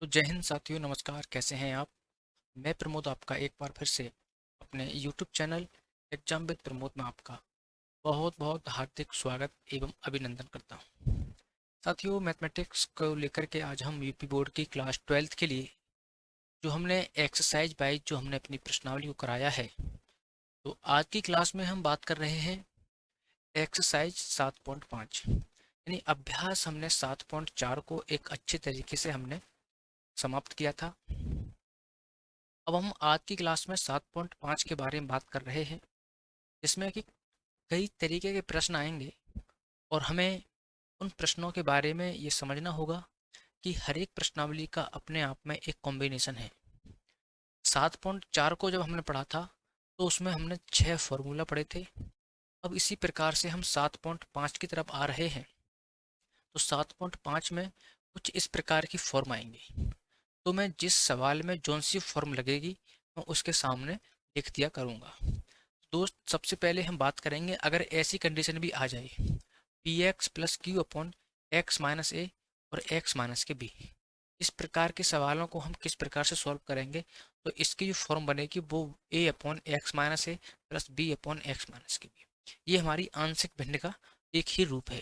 तो जय हिंद साथियों, नमस्कार। कैसे हैं आप? मैं प्रमोद आपका एक बार फिर से अपने YouTube channel exam with Pramod में आपका बहुत बहुत हार्दिक स्वागत एवं अभिनंदन करता हूं। साथियों, मैथमेटिक्स को लेकर के आज हम यूपी बोर्ड की क्लास 12th के लिए जो हमने एक्सरसाइज वाइज जो हमने अपनी प्रश्नावली को कराया है, तो आज की क्लास में हम बात कर रहे हैं एक्सरसाइज 7.5 यानी अभ्यास। हमने 7.4 को एक अच्छे तरीके से हमने समाप्त किया था। अब हम आज की क्लास में 7.5 के बारे में बात कर रहे हैं, जिसमें कि कई तरीके के प्रश्न आएंगे और हमें उन प्रश्नों के बारे में ये समझना होगा कि हर एक प्रश्नावली का अपने आप में एक कॉम्बिनेशन है। 7.4 को जब हमने पढ़ा था तो उसमें हमने 6 फॉर्मूला पढ़े थे। अब इसी प्रकार से हम 7.5 की तरफ आ रहे हैं, तो 7.5 में कुछ इस प्रकार की फॉर्म आएंगी। तो मैं जिस सवाल में जौन सी फॉर्म लगेगी मैं उसके सामने लिख दिया करूँगा। दोस्त, सबसे पहले हम बात करेंगे अगर ऐसी कंडीशन भी आ जाए p x plus q upon x minus a और एक्स माइनस के बी, इस प्रकार के सवालों को हम किस प्रकार से सॉल्व करेंगे। तो इसकी जो फॉर्म बनेगी वो a upon x minus a plus b upon x minus के बी। ये हमारी आंशिक भिन्न का एक ही रूप है।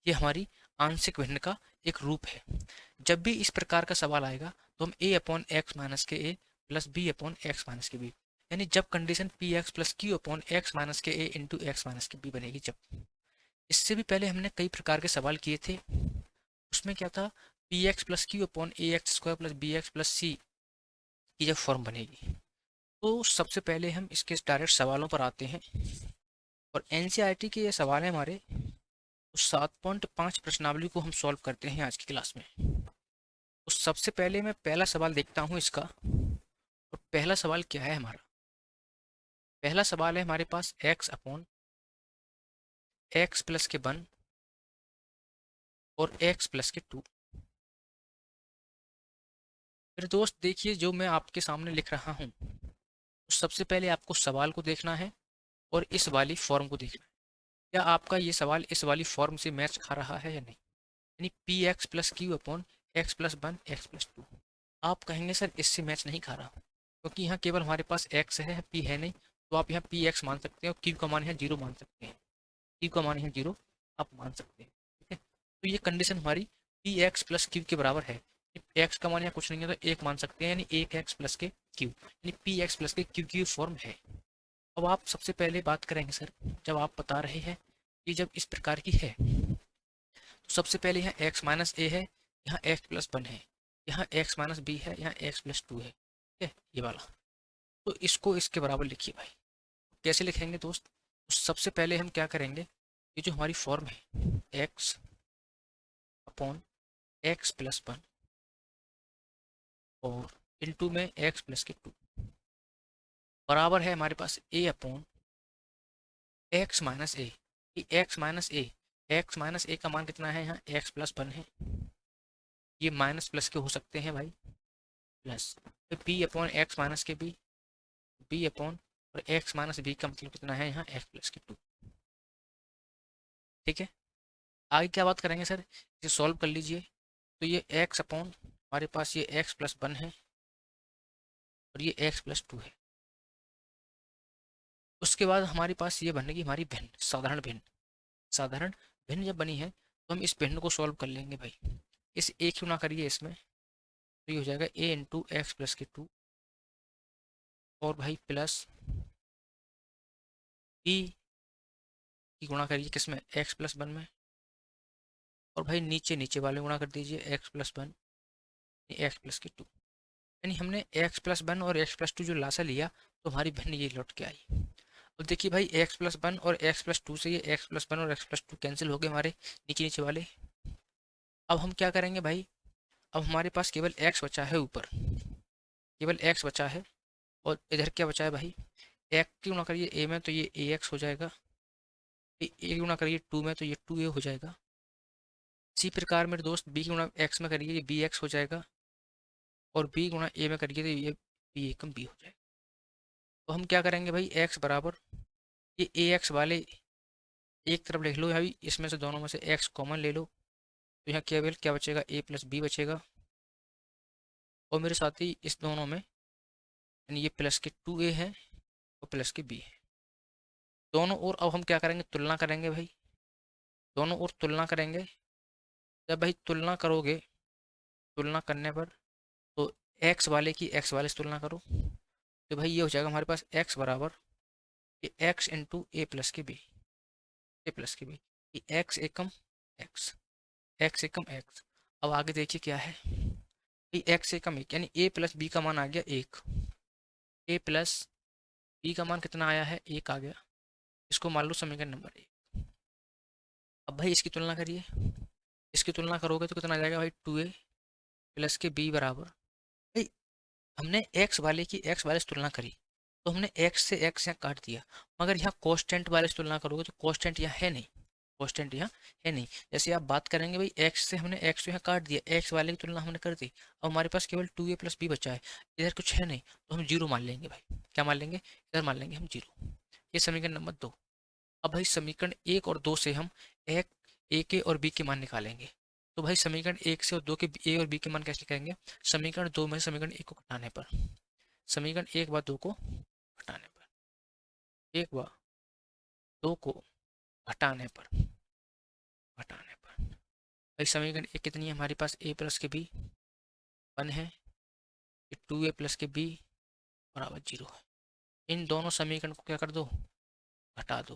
ये हमारी आंशिक भिन्न का एक रूप है। जब भी इस प्रकार का सवाल आएगा तो हम ए अपॉन एक्स माइनस के a plus b upon x minus के बी, यानी जब condition p x plus q upon x minus के ए इंटू एक्स माइनस के बी बनेगी। जब इससे भी पहले हमने कई प्रकार के सवाल किए थे, उसमें क्या था, p x plus q upon a x square plus b x plus c की जब फॉर्म बनेगी। तो सबसे पहले हम इसके डायरेक्ट सवालों पर आते हैं और एनसीईआरटी के ये सवाल है हमारे। तो 7.5 प्रश्नावली को हम सॉल्व करते हैं आज की क्लास में। तो सबसे पहले मैं पहला सवाल देखता हूँ इसका। और पहला सवाल क्या है हमारा? पहला सवाल है हमारे पास एक्स अपॉन एक्स प्लस के 1 और एक्स प्लस के 2। फिर दोस्त देखिए, जो मैं आपके सामने लिख रहा हूँ, तो सबसे पहले आपको सवाल को देखना है और इस वाली फॉर्म को देखना है। क्या आपका ये सवाल इस वाली फॉर्म से मैच खा रहा है या नहीं? यानी P x plus q upon x plus 1 x plus 2। आप कहेंगे सर इससे मैच नहीं खा रहा, क्योंकि यहाँ केवल हमारे पास एक्स है, पी है नहीं। तो आप यहाँ पी एक्स मान सकते हैं और क्यू का मान यहाँ जीरो मान सकते हैं। क्यू का मान यहाँ जीरो आप मान सकते हैं। ठीक है, तो ये कंडीशन हमारी पी एक्स प्लस क्यू के बराबर है। एक्स का मान यहाँ कुछ नहीं है तो एक मान सकते हैं, यानी एक एक्स प्लस के क्यू, यानी पी एक्स प्लस के क्यू की फॉर्म है। अब आप सबसे पहले बात करेंगे सर, जब आप बता रहे हैं कि जब इस प्रकार की है, तो सबसे पहले यहाँ एक्स माइनस ए है, यहाँ एक्स प्लस 1 है, यहाँ एक्स माइनस बी है, यहाँ एक्स प्लस 2 है। ठीक है, ये वाला। तो इसको इसके बराबर लिखिए भाई। कैसे लिखेंगे दोस्त? तो सबसे पहले हम क्या करेंगे, ये जो हमारी फॉर्म है एक्स अपॉन एक्स प्लस 1 और इनटू में एक्स प्लस के 2 बराबर है हमारे पास ए अपॉन एक्स माइनस ए। एक्स माइनस ए, एक्स माइनस ए का मान कितना है, यहाँ एक्स प्लस 1 है। ये माइनस प्लस के हो सकते हैं भाई, प्लस फिर पी अपॉन एक्स माइनस के बी, बी अपॉन और एक्स माइनस बी का मतलब कितना है, यहाँ एक्स प्लस के 2। ठीक है, आगे क्या बात करेंगे सर, इसे सॉल्व कर लीजिए। तो ये एक्स अपॉन हमारे पास ये एक्स प्लस 1 है और ये एक्स प्लस 2 है। उसके बाद हमारे पास ये बनेगी हमारी भिन्न, साधारण भिन्न। साधारण भिन्न जब बनी है तो हम इस भिन्न को सॉल्व कर लेंगे भाई। इस एक क्यों ना करिए इसमें, तो ये हो जाएगा ए इंटू एक्स प्लस के 2 और भाई प्लस ई की गुणा करिए किसमें, एक्स प्लस 1 में। और भाई नीचे नीचे वाले गुणा कर दीजिए, एक्स प्लस 1 एक्स प्लस के 2। यानी हमने एक्स प्लस 1 और एक्स प्लस 2 जो लासा लिया तो हमारी भिन्न ये लौट के आई। और देखिए भाई, एक्स प्लस 1 और एक्स प्लस 2 से ये एक्स प्लस 1 और एक्स प्लस 2 कैंसिल हो गए हमारे नीचे नीचे वाले। अब हम क्या करेंगे भाई, अब हमारे पास केवल एक्स बचा है ऊपर, केवल एक्स बचा है। और इधर क्या बचा है भाई, एक की गुणा करिए ए में तो ये ए एक्स हो जाएगा, ए की गुणा करिए 2 में तो ये 2 ए हो जाएगा। इसी प्रकार मेरे दोस्त बी की गुणा एक्स में करिए, ये बी एक्स हो जाएगा। और बी गुणा ए में करिए तो ये बी एकम बी हो जाएगा। तो हम क्या करेंगे भाई, एक्स बराबर ये ए एक्स वाले एक तरफ लिख लो भाई, इसमें से दोनों में से एक्स कॉमन ले लो। तो यहाँ केवल क्या बचेगा, ए प्लस बी बचेगा। और मेरे साथ ही इस दोनों में, यानी ये प्लस के 2a है और प्लस के b है दोनों। और अब हम क्या करेंगे, तुलना करेंगे भाई, दोनों और तुलना करेंगे। जब भाई तुलना करोगे, तुलना करने पर तो एक्स वाले की एक्स वाले से तुलना करो, तो भाई ये हो जाएगा हमारे पास एक्स बराबर ये एक्स इंटू ए प्लस के बी, ए प्लस के बी, ये एक्स एकम एक्स, एक्स एकम एक्स। अब आगे देखिए क्या है, ये एक्स एकम एक यानी ए प्लस बी का मान आ गया एक, ए प्लस बी का मान कितना आया है, एक आ गया। इसको मान लो समीकरण नंबर एक। अब भाई इसकी तुलना करिए, इसकी तुलना करोगे तो कितना आ जाएगा भाई, 2a प्लस के बी बराबर, भाई हमने एक्स वाले की एक्स वाले से तुलना करी तो हमने एक्स से एक्स यहाँ काट दिया, मगर यहाँ कांस्टेंट वाले से तुलना करोगे तो कांस्टेंट यहाँ है नहीं, कांस्टेंट यहाँ है नहीं। जैसे आप बात करेंगे भाई एक्स से हमने एक्स यहाँ काट दिया, एक्स वाले की तुलना हमने कर दी, अब हमारे पास केवल 2a प्लस बी बचा है, इधर कुछ है नहीं तो हम जीरो मान लेंगे भाई। क्या मान लेंगे, इधर मान लेंगे हम जीरो। ये समीकरण नंबर 2। अब भाई समीकरण एक और दो से हम एक ए के और बी के मान निकालेंगे। तो भाई समीकरण एक से और दो के ए और बी के मान कैसे निकालेंगे, समीकरण दो में समीकरण एक को घटाने पर, समीकरण एक व दो को घटाने पर, एक व दो को घटाने पर, घटाने पर भाई समीकरण एक कितनी है हमारे पास, ए प्लस के बी 1 है, 2a प्लस के बी बराबर 0 है। इन दोनों समीकरण को क्या कर दो, घटा दो।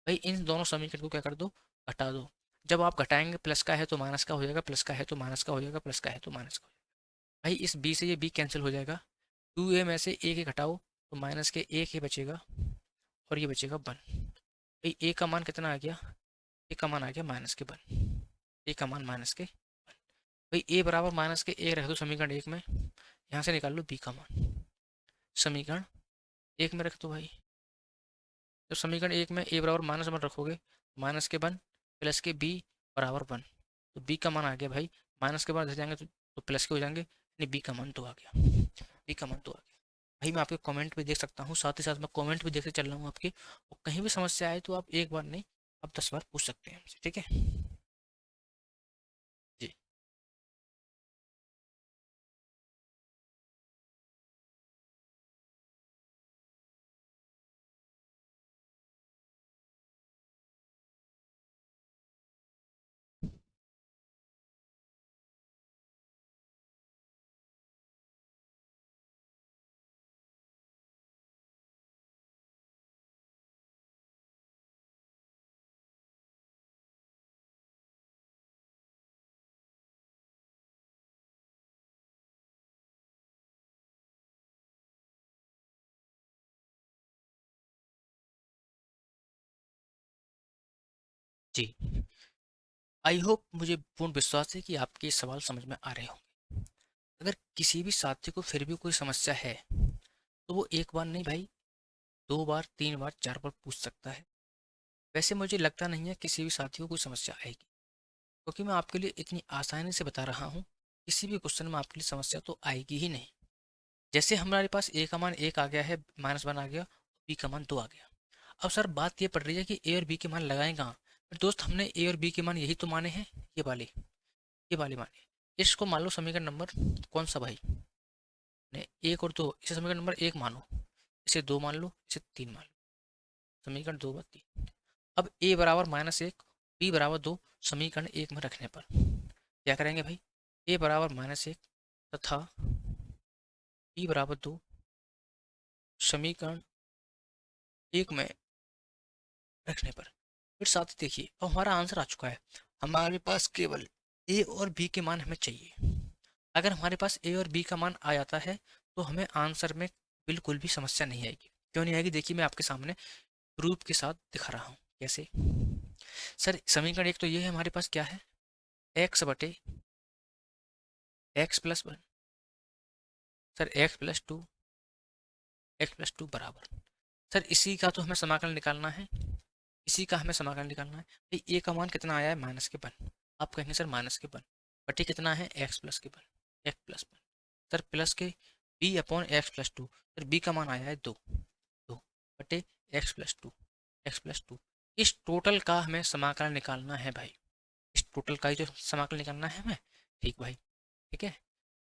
भाई इन दोनों समीकरण को क्या कर दो, घटा दो। जब आप घटाएंगे प्लस का है तो माइनस का हो जाएगा, प्लस का है तो माइनस का हो जाएगा, प्लस का है तो माइनस का हो जाएगा। भाई इस बी से ये बी कैंसिल हो जाएगा, 2a में से ए के घटाओ तो माइनस के एक ही बचेगा और ये बचेगा 1। भाई ए का मान कितना आ गया, ए का मान आ गया माइनस के 1, ए का मान माइनस के 1। भाई ए बराबर माइनस के एक रख दो समीकरण एक में, यहाँ से निकाल लो बी का मान, समीकरण एक में रख दो भाई। जब समीकरण एक में ए बराबर माइनस 1 रखोगे, माइनस के 1 प्लस के बी बराबर 1, तो बी का मान आ गया भाई, माइनस के बाद जाएंगे तो प्लस के हो जाएंगे, यानी बी का मान तो आ गया, बी का मान तो आ गया। भाई मैं आपके कमेंट भी देख सकता हूँ, साथ ही साथ मैं कमेंट भी देखते चल रहा हूँ आपके, और कहीं भी समस्या आए तो आप एक बार नहीं, आप 10 बार पूछ सकते हैं हमसे, ठीक है जी। जी, आई होप, मुझे पूर्ण विश्वास है कि आपके सवाल समझ में आ रहे होंगे। अगर किसी भी साथी को फिर भी कोई समस्या है तो वो एक बार नहीं भाई, 2 बार 3 बार 4 बार पूछ सकता है। वैसे मुझे लगता नहीं है किसी भी साथी को कोई समस्या आएगी, क्योंकि मैं आपके लिए इतनी आसानी से बता रहा हूँ, किसी भी क्वेश्चन में आपके लिए समस्या तो आएगी ही नहीं। जैसे हमारे पास ए का मान एक आ गया है, -1 आ गया, बी का मान 2 आ गया। अब सर बात ये पड़ रही है कि ए और बी के मान लगाएं कहाँ। पर दोस्त हमने ए और बी के मान यही तो माने हैं, ये वाले माने। इसको मान लो समीकरण नंबर कौन सा भाई, ने एक और दो, इसे समीकरण नंबर एक मानो, इसे दो मान लो, इसे तीन मान लो, समीकरण 2 व 3। अब ए बराबर -1, बी बराबर 2 समीकरण एक में रखने पर क्या करेंगे भाई, ए बराबर -1 तथा बी बराबर 2 समीकरण एक में रखने पर, फिर साथ ही देखिए अब हमारा आंसर आ चुका है। हमारे पास केवल ए और बी के मान हमें चाहिए। अगर हमारे पास ए और बी का मान आ जाता है तो हमें आंसर में बिल्कुल भी समस्या नहीं आएगी। क्यों नहीं आएगी, देखिए मैं आपके सामने प्रूफ के साथ दिखा रहा हूँ कैसे। सर समीकरण एक तो ये है, हमारे पास क्या है, एक्स बटे x+1, सर x+2, x+2 बराबर, सर इसी का तो हमें समाकलन निकालना है, इसी का हमें समाकलन निकालना है। भाई ए का मान कितना आया है, -1। आप कहेंगे सर -1 बटे कितना है, x+1, x+1, सर प्लस के b/x+2, सर b का मान आया है 2, 2 बटे x+2, इस टोटल का हमें समाकलन निकालना है भाई, इस टोटल का ही जो समाकलन निकालना है हमें। ठीक भाई, ठीक है।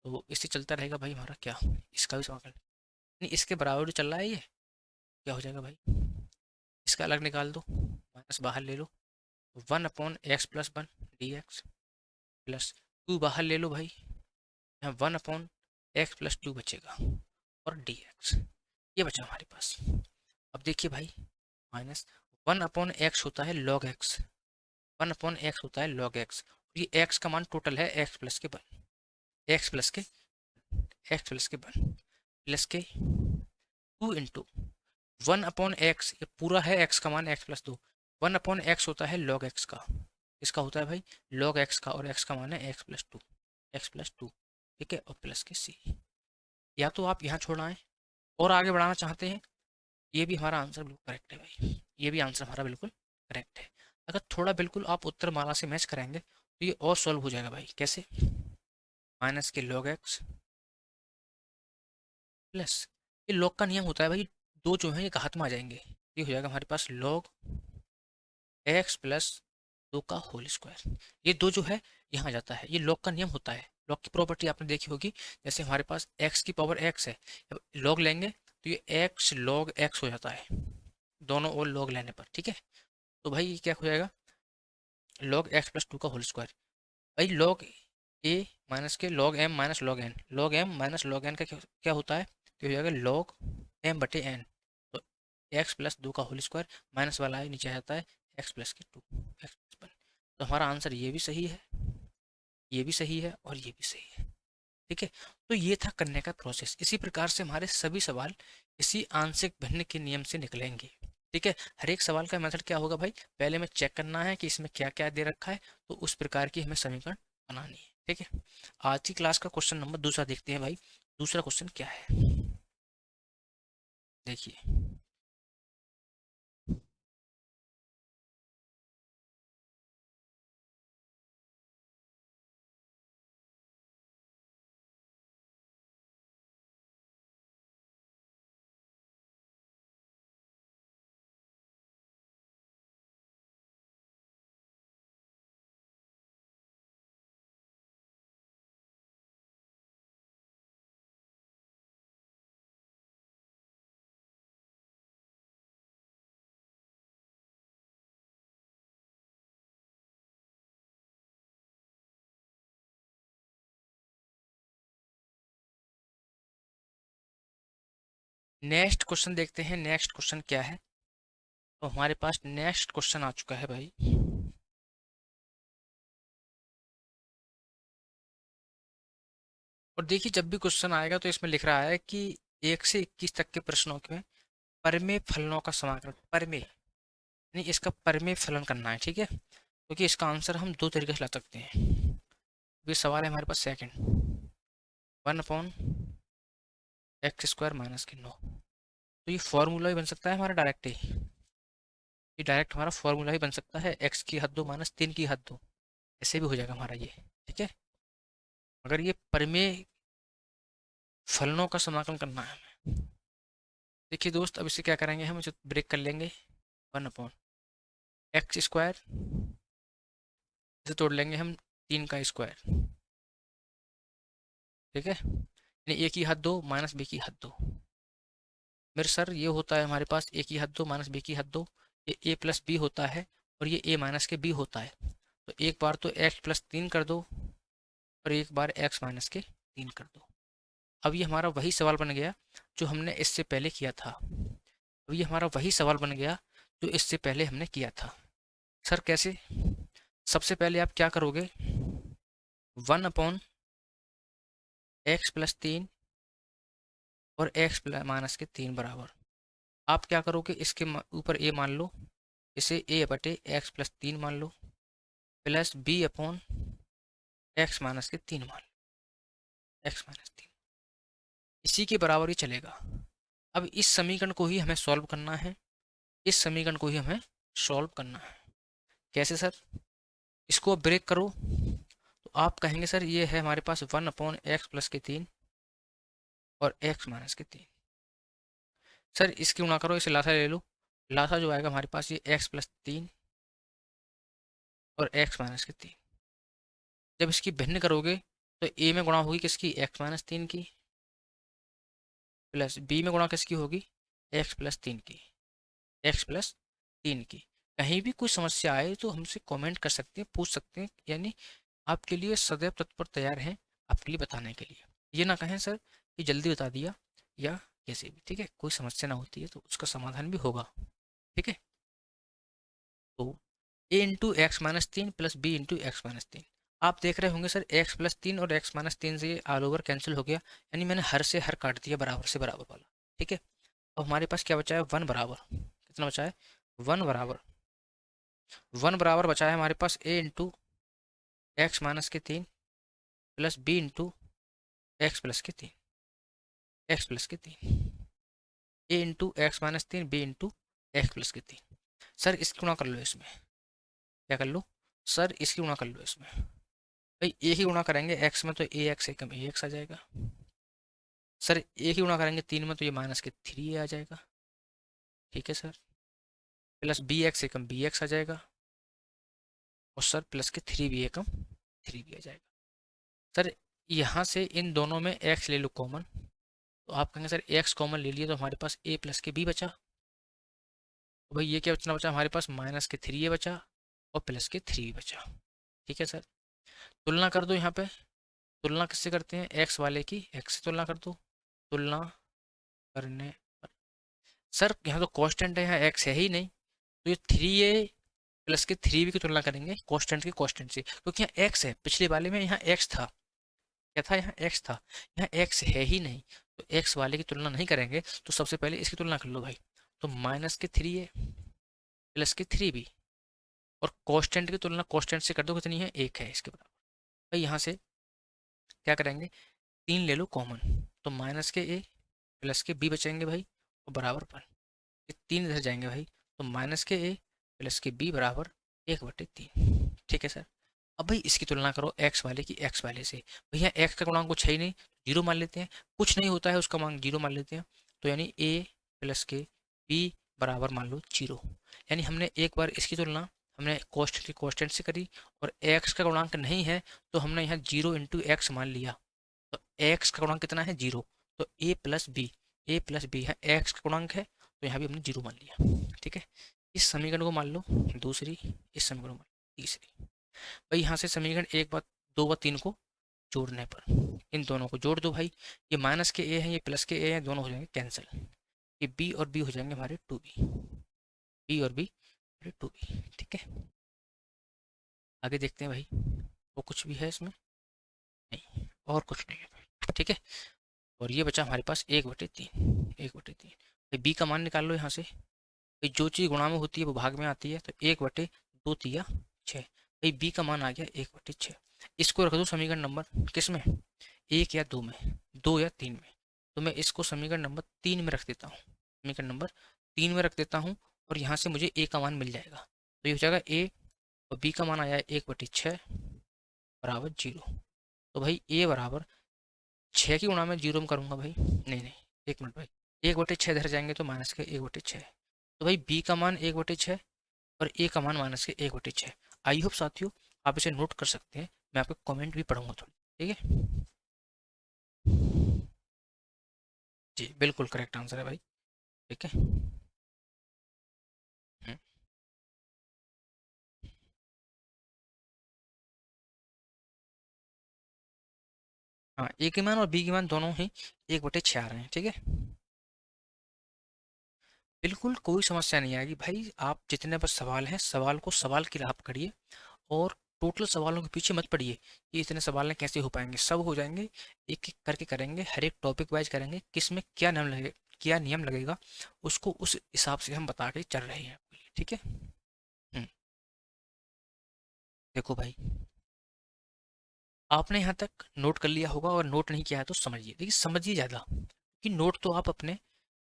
तो इससे चलता रहेगा भाई हमारा क्या, इसका भी समाकलन नहीं, इसके बराबर जो चल रहा है ये क्या हो जाएगा भाई, इसका अलग निकाल दो, माइनस बाहर ले लो, 1/x+1 dx प्लस 2 बाहर ले लो भाई, यहाँ 1/x+2 बचेगा और dx ये बचा हमारे पास। अब देखिए भाई माइनस 1/x होता है log x, 1/x होता है log x, ये x का मान टोटल है x प्लस के वन, x प्लस के x प्लस के वन प्लस के 2 इंटू 1/x, ये पूरा है x का मान x+2, 1/x होता है log x का, इसका होता है भाई log x का, और x का मान है x+2, ठीक है, और प्लस के c। या तो आप यहाँ छोड़ना है और आगे बढ़ाना चाहते हैं, ये भी हमारा आंसर बिल्कुल करेक्ट है भाई, ये भी आंसर हमारा बिल्कुल करेक्ट है। अगर थोड़ा बिल्कुल आप उत्तर माला से मैच कराएंगे तो ये और सॉल्व हो जाएगा भाई, कैसे, माइनस के log x प्लस, ये log का नियम होता है भाई, दो जो है ये घात में आ जाएंगे, ये हो जाएगा हमारे पास log x प्लस 2 का होल स्क्वायर, ये दो जो है यहाँ आ जाता है, ये log का नियम होता है, log की प्रॉपर्टी आपने देखी होगी, जैसे हमारे पास x की पावर x है, log लेंगे तो ये x log x हो जाता है, दोनों ओर log लेने पर, ठीक है। तो भाई ये क्या हो जाएगा log x+2 का होल स्क्वायर, भाई log a माइनस के log m minus log n, log m minus log n का क्या होता है, तो हो जाएगा log m/n, तो x+2 का होल स्क्वायर, माइनस वाला है नीचे आ जाता है x+2 x+1, तो हमारा आंसर ये भी सही है, ये भी सही है और ये भी सही है, ठीक है। तो ये था करने का प्रोसेस, इसी प्रकार से हमारे सभी सवाल इसी आंशिक भिन्न के नियम से निकलेंगे, ठीक है। हर एक सवाल का मेथड क्या होगा भाई, पहले हमें चेक करना है कि इसमें क्या क्या दे रखा है, तो उस प्रकार की हमें समीकरण बनानी है, ठीक है। आज की क्लास का क्वेश्चन नंबर दूसरा देखते हैं भाई, दूसरा क्वेश्चन क्या है, देखिए। नेक्स्ट क्वेश्चन देखते हैं, नेक्स्ट क्वेश्चन क्या है, तो हमारे पास नेक्स्ट क्वेश्चन आ चुका है भाई, और देखिए जब भी क्वेश्चन आएगा तो इसमें लिख रहा है कि 1 से 21 तक के प्रश्नों में परमेय फलनों का समाकलन, परमेय नहीं इसका परमेय फलन करना है, ठीक है, क्योंकि इसका आंसर हम दो तरीके से ला सकते हैं। ये सवाल है हमारे पास सेकंड, 1/x² - 9, तो ये फॉर्मूला भी बन सकता है हमारा डायरेक्ट ही, ये डायरेक्ट हमारा फॉर्मूला ही बन सकता है, x की हद दो माइनस 3 की हद दो, ऐसे भी हो जाएगा हमारा ये, ठीक है। अगर ये परमेय फलनों का समाकलन करना है हमें, देखिए दोस्त अब इसे क्या करेंगे हम, इसे ब्रेक कर लेंगे, 1/x², इसे तोड़ लेंगे हम 3 का स्क्वायर, ठीक है, यानी ए की हद दो माइनस बी की हद दो, मेरे सर ये होता है हमारे पास ए की हद दो माइनस बी की हद दो, ये ए प्लस बी होता है और ये ए माइनस के बी होता है, तो एक बार तो x+3 कर दो और एक बार x-3 कर दो। अब ये हमारा वही सवाल बन गया जो हमने इससे पहले किया था, अब ये हमारा वही सवाल बन गया जो इससे पहले हमने किया था। सर कैसे, सबसे पहले आप क्या करोगे, 1/x+3 और x-3 बराबर, आप क्या करोगे इसके ऊपर ए मान लो, इसे a/x+3 मान लो, प्लस b/x-3 मान लो, x-3 इसी के बराबर ही चलेगा। अब इस समीकरण को ही हमें सॉल्व करना है, इस समीकरण को ही हमें सॉल्व करना है, कैसे सर, इसको ब्रेक करो तो आप कहेंगे सर ये है हमारे पास 1/x+3 और x-3, सर इसकी गुणा करो, इसे लासा ले लो, लासा जो आएगा हमारे पास ये x+3 और x-3, जब इसकी भिन्न करोगे तो ए में गुणा होगी किसकी, एक्स माइनस 3 की, प्लस बी में गुणा किसकी होगी, एक्स प्लस 3 की, एक्स प्लस 3 की। कहीं भी कोई समस्या आए तो हमसे कमेंट कर सकते हैं, पूछ सकते हैं, यानी आपके लिए सदैव तत्पर तैयार हैं आपके लिए बताने के लिए। ये ना कहें सर कि जल्दी बता दिया या कैसे भी, ठीक है। कोई समस्या ना होती है तो उसका समाधान भी होगा, ठीक है। तो a into x minus 3 plus b into x minus 3, आप देख रहे होंगे सर एक्स प्लस 3 और एक्स माइनस 3 से ये ऑल ओवर कैंसिल हो गया, यानी मैंने हर से हर काट दिया बराबर से बराबर वाला, ठीक है। अब हमारे पास क्या बचा है, वन बराबर, कितना बचा है, वन बराबर, वन बराबर बचा है हमारे पास ए इंटू एक्स माइनस के 3 plus b into x plus के 3, एक्स प्लस के 3, a into x minus 3 b into x plus के 3। सर इसकी गुणा कर लो इसमें, क्या कर लो सर, इसकी गुणा कर लो इसमें। भाई ए ही गुणा करेंगे एक्स में तो ए एक्स एकम ए एक्स आ जाएगा। सर ए ही गुणा करेंगे 3 में तो ये माइनस के 3 आ जाएगा, ठीक है सर। प्लस बी एक्स एकम बी एक्स आ जाएगा, और सर प्लस के 3 बी एकम 3 भी आ जाएगा। सर यहाँ से इन दोनों में एक्स ले लो कॉमन, तो आप कहेंगे सर एक्स कॉमन ले लिए तो हमारे पास ए प्लस के बी बचा, तो भाई ये क्या बचना बचा हमारे पास, माइनस के 3 ए बचा और प्लस के 3 बचा, ठीक है सर। तुलना कर दो यहाँ पे, तुलना किससे करते हैं, एक्स वाले की एक्स से तुलना कर दो, तुलना करने पर सर यहाँ तो कांस्टेंट है, यहाँ एक्स है ही नहीं, तो ये 3a प्लस के 3b की तुलना करेंगे कांस्टेंट की कांस्टेंट से, क्योंकि यहाँ एक्स है, पिछले वाले में यहाँ एक्स था, क्या था, यहाँ एक्स था, यहाँ एक्स है ही नहीं, तो एक्स वाले की तुलना नहीं करेंगे, तो सबसे पहले इसकी तुलना कर लो भाई। तो माइनस के 3a प्लस के 3b, और कांस्टेंट की तुलना कांस्टेंट से कर दो, कितनी है, एक है इसके बराबर। भाई यहाँ से क्या करेंगे, 3 ले लो कॉमन, तो माइनस के a प्लस के b बचेंगे भाई, और बराबर पर ये 3 इधर जाएंगे भाई, तो माइनस के a प्लस के b बराबर 1/3, ठीक है सर। अब भाई इसकी तुलना करो एक्स वाले की एक्स वाले से, भैया एक्स का गुणांक कुछ है ही नहीं, जीरो मान लेते हैं, कुछ नहीं होता है उसका मान जीरो मान लेते हैं, तो यानी a प्लस के b बराबर मान लो जीरो। यानी हमने एक बार इसकी तुलना हमने कॉस्ट की कॉन्स्टेंट से करी, और एक्स का गुणांक नहीं है तो हमने यहाँ जीरो इंटू एक्स मान लिया, तो एक्स का गुणांक कितना है, जीरो, तो ए प्लस बी है एक्स का गुणांक है, तो यहाँ भी हमने जीरो मान लिया, ठीक है। इस समीकरण को मान लो दूसरी, इस समीकरण को मान लो तीसरी। भाई यहाँ से समीकरण एक बार दो व तीन को जोड़ने पर, इन दोनों को जोड़ दो भाई, ये माइनस के ए हैं ये प्लस के ए हैं, दोनों हो जाएंगे कैंसिल, ये बी और बी हो जाएंगे हमारे टू बी, बी और बी हमारे टू बी, ठीक है। आगे देखते हैं भाई, वो कुछ भी है इसमें, नहीं और कुछ नहीं है भाई, ठीक है। और ये बचा हमारे पास 1/3, 1/3। भाई बी का मान निकाल लो यहाँ से, भाई जो चीज़ गुणा में होती है वो भाग में आती है, तो 1/2 भाई बी का मान आ गया 1/6। इसको रख दो समीकरण नंबर किस में, एक या दो में, दो या तीन में, तो मैं इसको समीकरण नंबर 3 में रख देता हूँ, समीकरण नंबर 3 में रख देता हूँ, और यहाँ से मुझे ए का मान मिल जाएगा, तो ये हो जाएगा ए, और बी का मान आया है 1/6 बराबर जीरो। तो भाई ए बराबर 6 की गुणा में जीरो में करूँगा भाई, नहीं नहीं, एक मिनट भाई, 1/6 इधर जाएंगे तो माइनस के 1/6, तो भाई बी का मान 1/6 और ए का मान माइनस के 1/6। आई होप साथियों आप इसे नोट कर सकते हैं, मैं आपके कमेंट भी पढ़ूंगा थोड़ी, ठीक है। जी बिल्कुल करेक्ट आंसर है भाई, ठीक है। हम्म, हाँ ए के मान और बी के मान दोनों ही 1/6 आ रहे हैं, ठीक है। बिल्कुल कोई समस्या नहीं आएगी भाई, आप जितने बस सवाल हैं सवाल को सवाल की राह पकड़िए, और टोटल सवालों के पीछे मत पड़िए कि इतने सवाल हैं कैसे हो पाएंगे, सब हो जाएंगे, एक एक करके करेंगे, हर एक टॉपिक वाइज करेंगे, किस में क्या नियम लगे, क्या नियम लगेगा, उसको उस हिसाब से हम बता के चल रहे हैं, ठीक है। देखो भाई, आपने यहाँ तक नोट कर लिया होगा, और नोट नहीं किया है तो समझिए, देखिए समझिए ज़्यादा, कि नोट तो आप अपने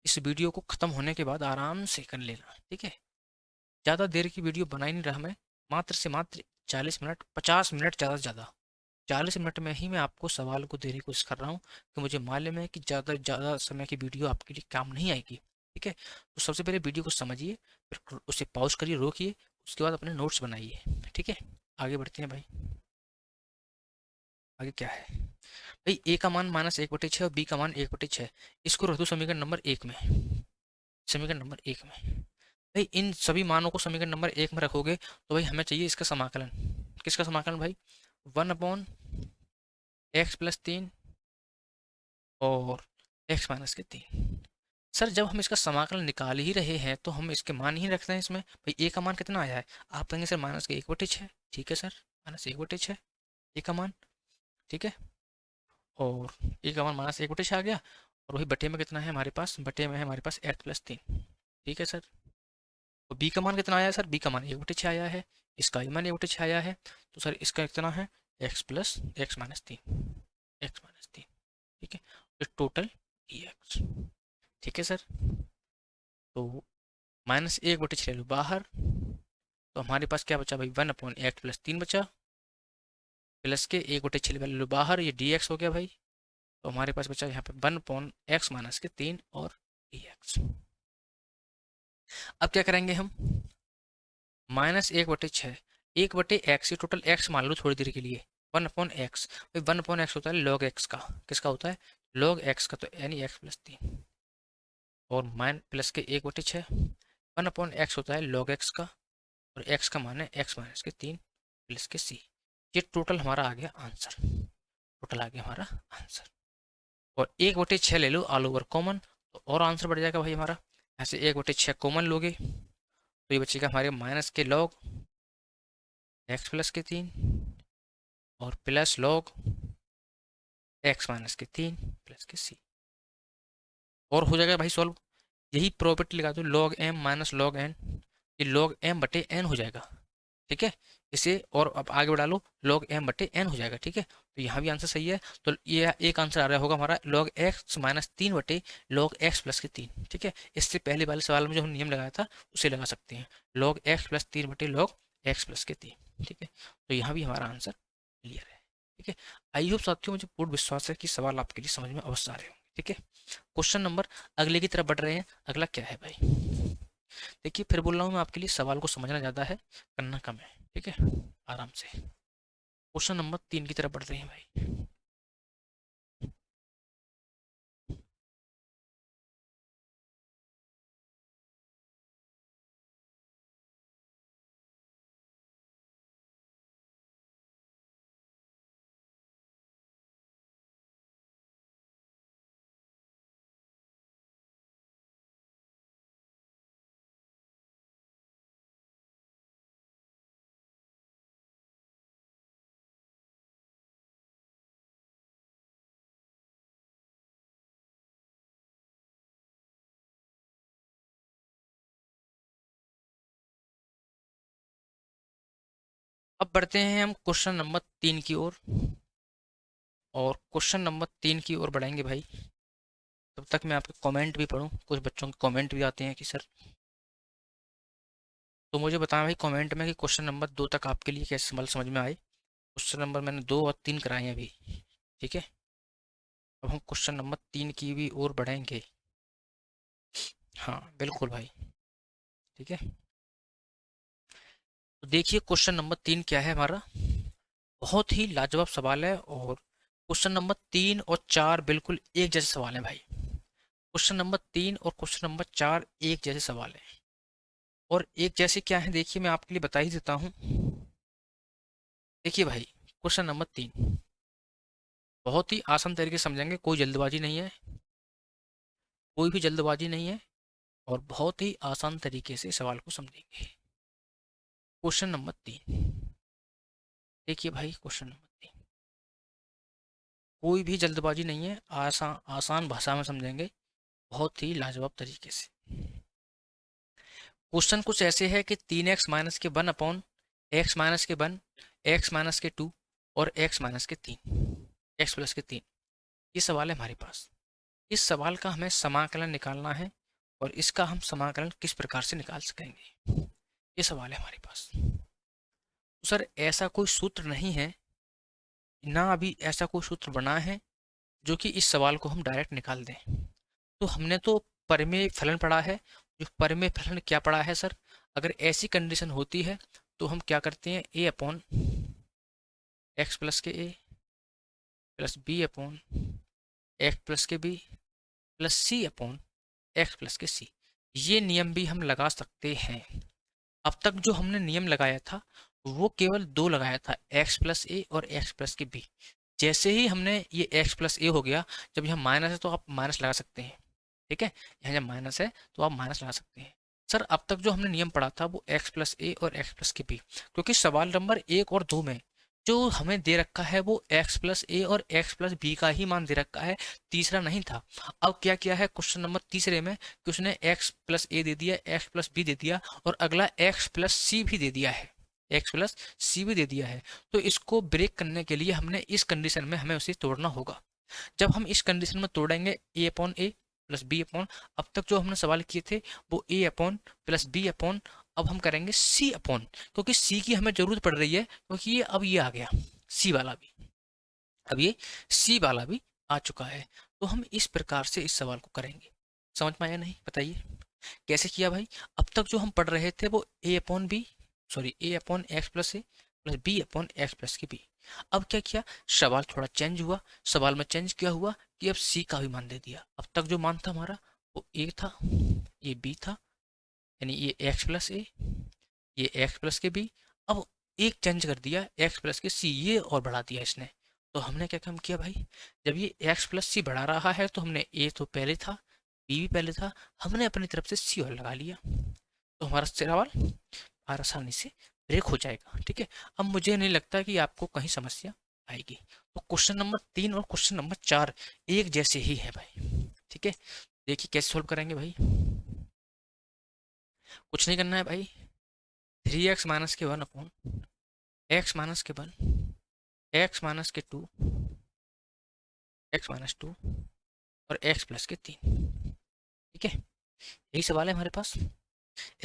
इस वीडियो को ख़त्म होने के बाद आराम से कर लेना, ठीक है। ज़्यादा देर की वीडियो बना ही नहीं रहा मैं, मात्र से मात्र 40 मिनट, 50 मिनट ज़्यादा से ज़्यादा, 40 मिनट में ही मैं आपको सवाल को देने की कोशिश कर रहा हूँ, कि मुझे मालूम है कि ज़्यादा ज़्यादा समय की वीडियो आपके लिए काम नहीं आएगी, ठीक है। तो सबसे पहले वीडियो को समझिए, फिर उसे पॉज करिए, रोकिए, उसके बाद अपने नोट्स बनाइए, ठीक है। आगे बढ़ते हैं भाई। आगे क्या है भाई, ए का मान -1/6 और बी का मान 1/6, इसको रख दो समीकरण नंबर 1 में, समीकरण नंबर 1 में। भाई इन सभी मानों को समीकरण नंबर 1 में रखोगे तो भाई हमें चाहिए इसका समाकलन। किसका समाकलन भाई? 1/x+3 और x-3। सर जब हम इसका समाकलन निकाल ही रहे हैं तो हम इसके मान ही रखते हैं इसमें। भाई ए का मान कितना आया है? आप कहेंगे सर -1/6। ठीक है सर, -1/6 ए का मान, ठीक है। और ए का मान -1/6 आ गया, और वही बटे में कितना है हमारे पास? बटे में है हमारे पास x+3। ठीक है सर। और बी का मान कितना आया है सर? बी का मान 1/6 आया है, इसका भी मान 1/6 आया है, तो सर इसका कितना है? x+x-3, ठीक है, तो टोटल dx। ठीक है सर। तो -1/6 ले लो बाहर, तो हमारे पास क्या बचा भाई? 1/x+3 बचा, प्लस के 1/6 ले लो बाहर, ये dx हो गया भाई। तो हमारे पास बचा यहाँ पे 1/x-3 और dx। अब क्या करेंगे हम? -1/6, 1/x, ये टोटल x मान लो थोड़ी देर के लिए, 1/x। भाई 1/x होता है log x का, किसका होता है? log x का, तो यानी x+3, और माइन प्लस के 1/6, 1/x होता है log x का, और x का मान है x-3 प्लस के c। ये टोटल हमारा आ गया आंसर, टोटल आ गया हमारा आंसर। और 1/6 ले लो ऑल ओवर कॉमन, तो और आंसर बढ़ जाएगा भाई हमारा। ऐसे 1/6 कॉमन लोगे तो ये बचेगा हमारे माइनस के log x+3 और प्लस log x-3 प्लस के c, और हो जाएगा भाई सॉल्व। यही प्रॉपर्टी लगा दो, log m minus log n, ये log m/n हो जाएगा। ठीक है, इसे और अब आगे बढ़ा लो, log m/n हो जाएगा। ठीक है, तो यहाँ भी आंसर सही है। तो ये एक आंसर आ रहा होगा हमारा log x-3/log x+3। ठीक है, इससे पहले वाले सवाल में जो हम नियम लगाया था उसे लगा सकते हैं, log x+3/log x+3। ठीक है, तो यहाँ भी हमारा आंसर क्लियर है। ठीक है, आई होप साथियों, मुझे पूर्ण विश्वास है कि सवाल आपके लिए समझ में अवश्य आ रहे होंगे। ठीक है, क्वेश्चन नंबर अगले की तरफ बढ़ रहे हैं। अगला क्या है भाई? देखिए फिर बोल रहा हूँ मैं आपके लिए, सवाल को समझना ज़्यादा है, करना कम है। ठीक है, आराम से क्वेश्चन नंबर 3 की तरफ बढ़ रहे हैं भाई। अब बढ़ते हैं हम क्वेश्चन नंबर 3 की ओर, और क्वेश्चन नंबर 3 की ओर बढ़ेंगे भाई। तब तक मैं आपके कमेंट भी पढूं, कुछ बच्चों के कमेंट भी आते हैं कि सर, तो मुझे बताएं भाई कमेंट में कि क्वेश्चन नंबर 2 तक आपके लिए कैसे समझ में आए। क्वेश्चन नंबर मैंने 2 और 3 कराए हैं अभी। ठीक है, अब हम क्वेश्चन नंबर 3 की भी ओर बढ़ेंगे। हाँ बिल्कुल भाई। ठीक है, तो देखिए क्वेश्चन नंबर 3 क्या है हमारा। बहुत ही लाजवाब सवाल है, और क्वेश्चन नंबर 3 और 4 बिल्कुल एक जैसे सवाल हैं भाई। क्वेश्चन नंबर 3 और क्वेश्चन नंबर 4 एक जैसे सवाल हैं, और एक जैसे क्या है देखिए मैं आपके लिए बता ही देता हूँ। देखिए भाई, क्वेश्चन नंबर 3 बहुत ही आसान तरीके से समझेंगे, कोई जल्दबाजी नहीं है, कोई भी जल्दबाजी नहीं है, और बहुत ही आसान तरीके से सवाल को समझेंगे। क्वेश्चन नंबर 3, देखिए भाई क्वेश्चन नंबर 3, कोई भी जल्दबाजी नहीं है, आसान आसान भाषा में समझेंगे, बहुत ही लाजवाब तरीके से। क्वेश्चन कुछ ऐसे है कि 3x-1 x-1, x-2 और x-3, x+3, ये सवाल है हमारे पास। इस सवाल का हमें समाकलन निकालना है, और इसका हम समाकलन किस प्रकार से निकाल सकेंगे, ये सवाल है हमारे पास। तो सर ऐसा कोई सूत्र नहीं है, ना अभी ऐसा कोई सूत्र बना है जो कि इस सवाल को हम डायरेक्ट निकाल दें। तो हमने तो परिमेय फलन पढ़ा है। जो परिमेय फलन क्या पढ़ा है सर? अगर ऐसी कंडीशन होती है तो हम क्या करते हैं, a/x + के a plus b upon x plus k b plus c upon x plus k c. ये नियम भी हम लगा सकते हैं। अब तक जो हमने नियम लगाया था वो केवल दो लगाया था, एक्स प्लस ए और एक्स प्लस के बी। जैसे ही हमने ये एक्स प्लस ए हो गया, जब यहाँ माइनस है तो आप माइनस लगा सकते हैं, ठीक है। यहाँ जब माइनस है तो आप माइनस लगा सकते हैं। सर अब तक जो हमने नियम पढ़ा था वो एक्स प्लस ए और एक्स प्लस के बी, क्योंकि सवाल नंबर एक और दो में जो हमें दे रखा है वो एक्स प्लस ए और एक्स प्लस बी का ही मान दे रखा है, तीसरा नहीं था। अब क्या किया है क्वेश्चन नंबर तीसरे में कि उसने एक्स प्लस ए दे दिया, एक्स प्लस बी दे दिया और अगला एक्स प्लस सी भी दे दिया है, एक्स प्लस सी भी दे दिया है। तो इसको ब्रेक करने के लिए हमने इस कंडीशन में हमें उसे तोड़ना होगा। जब हम इस कंडीशन में तोड़ेंगे ए अपॉन ए प्लस बी अपॉन, अब तक जो हमने सवाल किए थे वो a upon plus b upon, अब हम करेंगे सी अपॉन, क्योंकि सी की हमें जरूरत पड़ रही है, क्योंकि ये अब ये आ गया सी वाला भी, अब ये सी वाला भी आ चुका है। तो हम इस प्रकार से इस सवाल को करेंगे। समझ में आया नहीं, बताइए कैसे किया भाई। अब तक जो हम पढ़ रहे थे वो a upon b, sorry a upon x plus a plus b upon x plus की बी। अब क्या किया, सवाल थोड़ा चेंज हुआ। सवाल में चेंज क्या हुआ कि अब सी का भी मान दे दिया। अब तक जो मान था हमारा वो ए था, ये बी था, यानी ये एक्स प्लस ए, ये एक्स प्लस के बी। अब एक चेंज कर दिया एक्स प्लस के सी, ये और बढ़ा दिया इसने। तो हमने क्या काम किया भाई, जब ये एक्स प्लस सी बढ़ा रहा है तो हमने ए तो पहले था, बी भी पहले था, हमने अपनी तरफ से सी और लगा लिया। तो हमारा सवाल आसानी से ब्रेक हो जाएगा, ठीक है। अब मुझे नहीं लगता कि आपको कहीं समस्या आएगी। तो क्वेश्चन नंबर 3 और क्वेश्चन नंबर 4 एक जैसे ही है भाई, ठीक है। देखिए कैसे सोल्व करेंगे भाई। कुछ नहीं करना है भाई, 3x माइनस के 1 अपॉन एक्स माइनस के 1, एक्स माइनस के 2, एक्स माइनस 2 और एक्स प्लस के 3, ठीक है। यही सवाल है हमारे पास।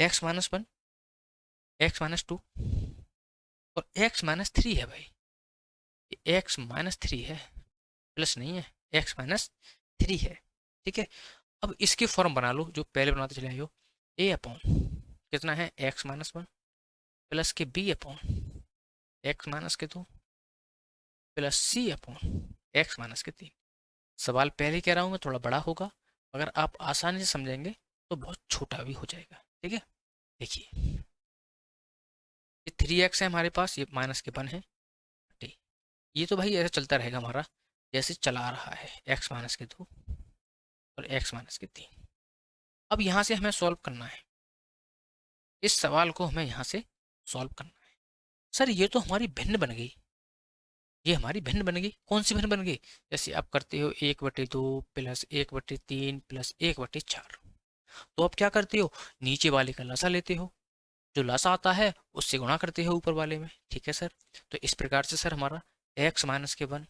एक्स माइनस 1, एक्स माइनस 2 और एक्स माइनस 3 है भाई। एक्स माइनस 3 है, प्लस नहीं है, एक्स माइनस 3 है, ठीक है। अब इसकी फॉर्म बना लो जो पहले बनाते चले आए हो। ए अपॉन कितना है x minus 1 plus k B upon x minus के 2 plus c upon x minus के 3। सवाल पहले कह रहा हूँ मैं थोड़ा बड़ा होगा, अगर आप आसानी से समझेंगे तो बहुत छोटा भी हो जाएगा, ठीक है। देखिए ये 3x है हमारे पास, ये माइनस के 1 है, ठीक। ये तो भाई ऐसा चलता रहेगा हमारा, जैसे चला रहा है एक्स माइनस के 2 और एक्स माइनस के 3। अब यहाँ से हमें सॉल्व करना है, इस सवाल को हमें यहाँ से सॉल्व करना है। सर ये तो हमारी भिन्न बन गई, ये हमारी भिन्न बन गई, कौन सी भिन्न बन गई, जैसे आप करते हो 1/2 प्लस 1/3 प्लस 1/4। तो आप क्या करते हो, नीचे वाले का लसा लेते हो, जो लसा आता है उससे गुणा करते हो ऊपर वाले में, ठीक है सर। तो इस प्रकार से सर हमारा एक्स माइनस के 1,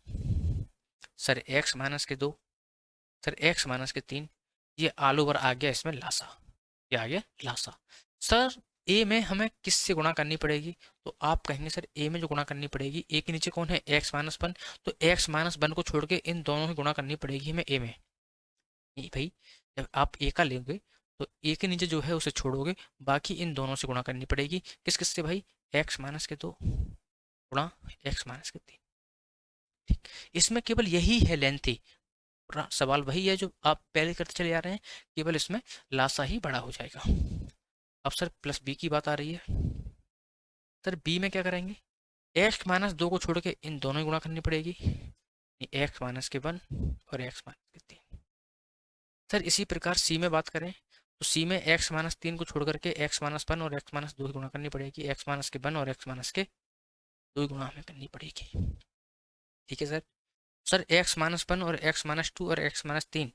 सर एक्स माइनस के 2, सर एक्स माइनस के 3, ये आलू वर आ गया इसमें लासा, ये आ गया लासा। सर ए में हमें किससे गुणा करनी पड़ेगी, तो आप कहेंगे सर ए में जो गुणा करनी पड़ेगी, ए के नीचे कौन है एक्स माइनस 1, तो एक्स माइनस 1 को छोड़ के इन दोनों की गुणा करनी पड़ेगी हमें ए में। ये भाई जब आप ए का लेंगे तो ए के नीचे जो है उसे छोड़ोगे, बाकी इन दोनों से गुणा करनी पड़ेगी, किस किस से भाई, एक्स माइनस के 2 गुणा एक्स माइनस के 3, ठीक। इसमें केवल यही है लेंथी, सवाल वही है जो आप पहले करते चले आ रहे हैं, केवल इसमें लासा ही बड़ा हो जाएगा। अब सर प्लस बी की बात आ रही है, सर बी में क्या करेंगे, एक्स माइनस 2 को छोड़ के इन दोनों की गुणा करनी पड़ेगी, एक्स माइनस के 1 और एक्स माइनस के 3। सर इसी प्रकार सी में बात करें तो सी में एक्स माइनस 3 को छोड़ करके एक्स माइनस 1 और एक्स माइनस 2 की गुणा करनी पड़ेगी, एक्स माइनस के 1 और एक्स माइनस के 2 की गुणा हमें करनी पड़ेगी, ठीक है सर। सर एक्स माइनस 1 और एक्स माइनस 2 और एक्स माइनस 3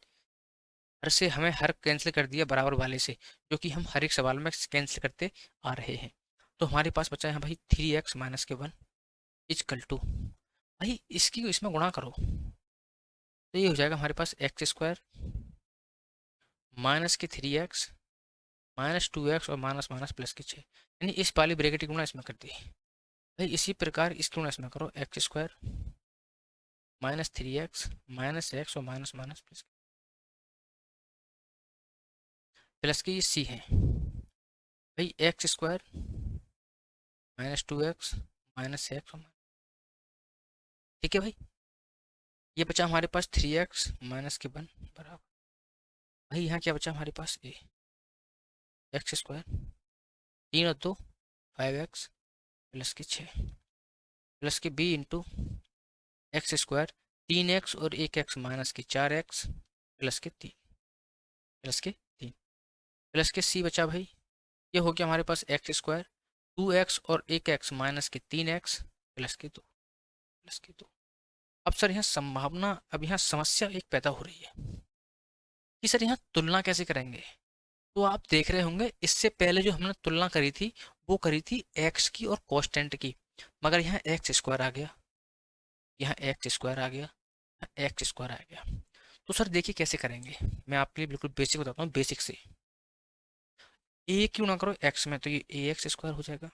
हर से हमें हर कैंसिल कर दिया बराबर वाले से, जो कि हम हर एक सवाल में कैंसिल करते आ रहे हैं। तो हमारे पास बचा है भाई 3x माइनस के 1 इजकल टू, भाई इसकी इसमें गुणा करो तो ये हो जाएगा हमारे पास एक्स स्क्वायर माइनस के 3x माइनस 2x और माइनस माइनस प्लस के 6, यानी इस वाली ब्रैकेट की गुणा इसमें कर दी। भाई इसी प्रकार इसकी गुणा इसमें करो, x square minus 3x minus x और माइनस माइनस प्लस के ये सी है, भाई x square minus 2x minus x, ठीक है भाई। ये बचा हमारे पास 3x माइनस के 1 बराबर, भाई यहाँ क्या बचा हमारे पास ए एक्स स्क्वायर, 3 और 2 5x प्लस के 6 plus k B into x square, 3x और 1x माइनस के 4x प्लस के 3 प्लस के सी बचा भाई, ये हो गया हमारे पास एक्स स्क्वायर, 2x और 1x माइनस के 3x प्लस के 2। अब सर यहाँ संभावना, अब यहाँ समस्या एक पैदा हो रही है कि सर यहाँ तुलना कैसे करेंगे। तो आप देख रहे होंगे इससे पहले जो हमने तुलना करी थी वो करी थी x की और कांस्टेंट की, मगर यहाँ एक्स स्क्वायर आ गया, यहाँ एक्स स्क्वायर आ गया, एक्स स्क्वायर आ गया। तो सर देखिए कैसे करेंगे, मैं आपके लिए बिल्कुल बेसिक बताता हूँ, बेसिक से। ए क्यों ना करो एक्स में, तो ये ए एक्स स्क्वायर हो जाएगा,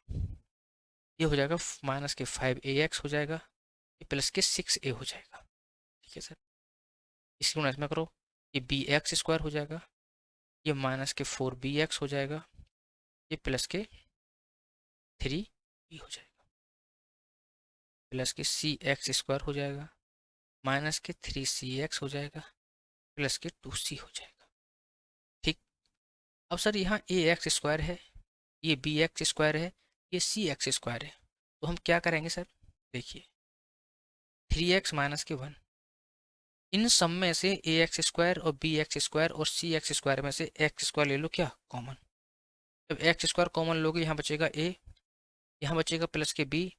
ये हो जाएगा माइनस के 5ax हो जाएगा, ये प्लस के 6a हो जाएगा। ठीक है सर, इसको इसमें करो, ये बी एक्स स्क्वायर हो जाएगा, ये माइनस के 4bx हो जाएगा, ये प्लस के 3b हो जाएगा, प्लस के सी एक्स स्क्वायर हो जाएगा, माइनस के 3cx हो जाएगा, प्लस के 2c हो जाएगा। ठीक, अब सर यहाँ ए एक्स स्क्वायर है, ये बी एक्स स्क्वायर है, ये सी एक्स स्क्वायर है, तो हम क्या करेंगे सर, देखिए 3x माइनस के 1, इन सब में से ए एक्स स्क्वायर और बी एक्स स्क्वायर और सी एक्स स्क्वायर में से एक्स स्क्वायर ले लो क्या कॉमन, जब एक्स स्क्वायर कॉमन लोगे यहाँ बचेगा ए, यहाँ बचेगा प्लस के बी,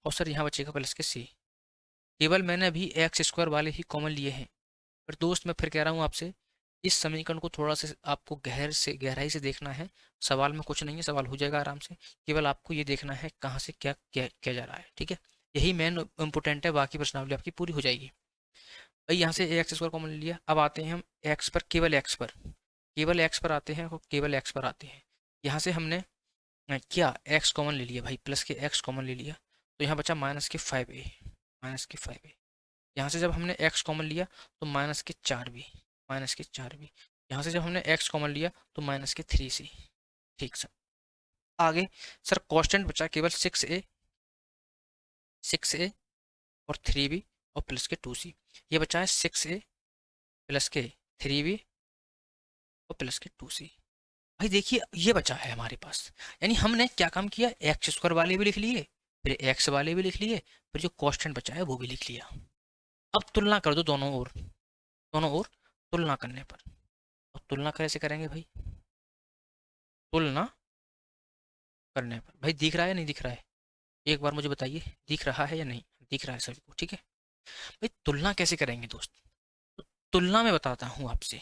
और सर यहाँ बचेगा प्लस के सी। केवल मैंने अभी एक्स स्क्वायर वाले ही कॉमन लिए हैं, पर दोस्त मैं फिर कह रहा हूँ आपसे, इस समीकरण को थोड़ा सा आपको गहराई से देखना है। सवाल में कुछ नहीं है, सवाल हो जाएगा आराम से, केवल आपको ये देखना है कहाँ से क्या किया जा रहा है। ठीक है, यही मेन इंपोर्टेंट है, बाकी प्रश्नावली आपकी पूरी हो जाएगी। भाई यहाँ से ए एक्स स्क्वायर कॉमन ले लिया, अब आते हैं हम एक्स पर, केवल एक्स पर, केवल एक्स पर आते हैं, केवल एक्स पर आते हैं। यहाँ से हमने क्या एक्स कॉमन ले लिया भाई, प्लस के एक्स कॉमन ले लिया, तो यहाँ बचा -5a, -5a। यहाँ से जब हमने x कॉमन लिया तो -4b, -4b। यहाँ से जब हमने x कॉमन लिया तो -3c। ठीक सर, आगे सर कांस्टेंट बचा केवल 6a और 3b और प्लस के 2c, ये बचा है 6a प्लस के 3b और प्लस के 2c। भाई देखिए ये बचा है हमारे पास, यानी हमने क्या काम किया, एक्स स्क्वायर वाले भी लिख लिए, फिर एक्स वाले भी लिख लिए, फिर जो कांस्टेंट बचा है वो भी लिख लिया। अब तुलना कर दो दोनों ओर, दोनों ओर तुलना करने पर, और तुलना कैसे करेंगे भाई, तुलना करने पर भाई दिख रहा है या नहीं दिख रहा है, एक बार मुझे बताइए, दिख रहा है या नहीं, दिख रहा है सभी को, ठीक है। भाई तुलना कैसे करेंगे दोस्त, तो तुलना में बताता हूँ आपसे।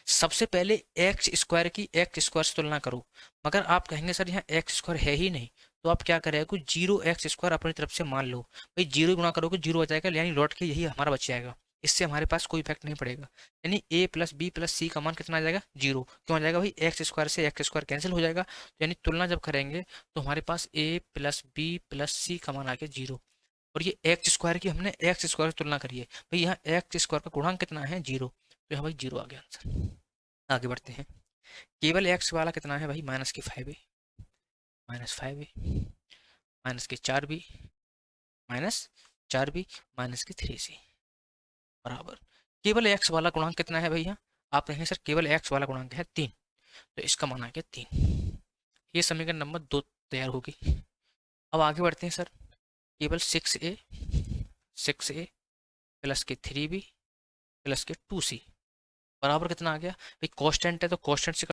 सबसे पहले एक्स स्क्वायर की एक्स स्क्वायर से तुलना करो, मगर आप कहेंगे सर यहाँ एक्स स्क्वायर है ही नहीं, तो आप क्या करेंगे, कुछ 0x स्क्वायर अपनी तरफ से मान लो, भाई 0 गुणा करोगे 0 आ जाएगा, यानी लौट के यही हमारा बच जाएगा, इससे हमारे पास कोई इफेक्ट नहीं पड़ेगा। यानी a प्लस बी प्लस सी का मान कितना आ जाएगा, 0। क्यों आ जाएगा भाई, एक्स स्क्वायर से एक्स स्क्वायर कैंसिल हो जाएगा, तो यानी तुलना जब करेंगे तो हमारे पास a प्लस बी प्लस सी का मान आ गया 0। और ये एक्स स्क्वायर की हमने एक्स स्क्वायर से तुलना करी है, भाई यहाँ एक्स स्क्वायर का गुणांक कितना है, 0, तो यहाँ भाई 0 आ गया आंसर। आगे बढ़ते हैं, केवल एक्स वाला कितना है भाई, -5a, -5a माइनस के 4b, -4b माइनस के 3c बराबर, केवल एक्स वाला गुणांक कितना है भैया, आप कहेंगे सर केवल एक्स वाला गुणांक है 3, तो इसका मान आ गया 3। ये समीकरण नंबर 2 तैयार होगी। अब आगे बढ़ते हैं सर, केवल 6a प्लस के 3b प्लस के 2c बराबर कितना आ गया भाई, कांस्टेंट है तो कांस्टेंट से